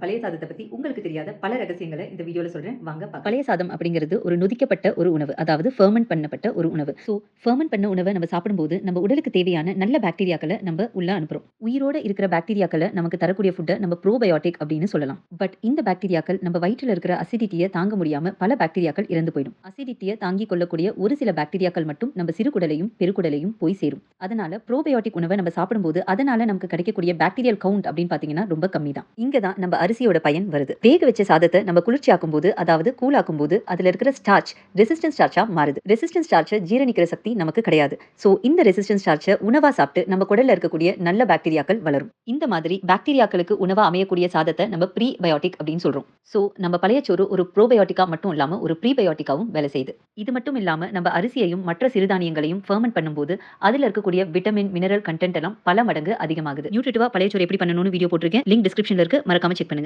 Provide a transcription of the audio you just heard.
பழைய சாதத்த பத்தி உங்களுக்கு தெரியாத பல ரகசியங்கள இந்த வீடியோல சொல்றேன். வாங்க பார்க்கலாம். பழைய சாதம் அப்படிங்கிறது ஒரு நொதிக்கப்பட்ட ஒரு உணவு. அதாவது ஃபெர்மென்ட் பண்ணப்பட்ட ஒரு உணவு. ஃபெர்மென்ட் பண்ண உணவ நம்ம சாப்பிடும்போது, நம்ம உடலுக்கு தேவையான நல்ல பாக்டீரியாக்கள நம்ம உள்ள அனுப்புறோம். உயிரோட இருக்கிற பாக்டீரியாக்கள நமக்கு தரக்கூடிய ஃபுட்ட நம்ம ப்ரோபயோடிக் அப்படின்னு சொல்லலாம். பட் இந்த பாக்டீரியாக்கள் நம்ம வயிற்றில இருக்கிற அசிடிட்டிய தாங்க முடியாம பல பாக்டீரியாக்கள் இறந்து போயிடும். அசிடிட்டிய தாங்கிக் கொள்ளக்கூடிய ஒரு சில பாக்டீரியாக்கள் மட்டும் நம்ம சிறுகுடலையும், பெருக்குடலையும் போய் சேரும். அதனால ப்ரோபயோடிக் உணவ நம்ம சாப்பிடும்போது, அதனால நமக்கு கிடைக்கக்கூடிய பாக்டீரியல் கவுண்ட் அப்படின்னு பார்த்தீங்கன்னா ரொம்ப கம்மி தான். இங்க தான் நம்ம அரிசியோட பயன் வருது. வேக வச்ச சாதத்த நம்ம குளிர்ச்சியாக்கும் போது, அதாவது கூலாக்கும் போது அதுல இருக்கிற ஸ்டார்ச் ரெசிஸ்டன்ஸ் ஸ்டார்ச்சா மாறுது. ரெசிஸ்டன்ஸ் ஸ்டார்ச்ச ஜீரணிக்கிற சக்தி நமக்கு கிடையாது. இந்த ரெசிஸ்டன்ஸ் ஸ்டார்ச்ச உணவா சாப்பிட்டு நம்ம குடல்ல இருக்கக்கூடிய நல்ல பாக்டீரியாக்கள் வளரும். இந்த மாதிரி பாக்டீரியாக்களுக்கு உணவா அமையக்கூடிய சாதத்த நம்ம ப்ரீபயோட்டிக் அப்படின்னு சொல்றோம். நம்ம பழைய சோறு ஒரு ப்ரோபயோட்டிக்கா மட்டும் இல்லாம ஒரு ப்ரீபயோட்டிக்காவும் வேலை செய்யுது. இது மட்டும் இல்லாம நம்ம அரிசியையும் மற்ற சிறுதானியங்களையும் ஃபெர்மென்ட் பண்ணும்போது அதுல இருக்கக்கூடிய விட்டமின், மினரல் கண்டென்ட் எல்லாம் பல மடங்கு அதிகமாகுது. நியூட்ரிட்டிவா பழைய சோறு எப்படி பண்ணணும்னு வீடியோ போட்டிருக்கேன். லிங்க் டிஸ்கிரிப்ஷன்ல இருக்கு. மறக்காம செக் பண்ணுங்க.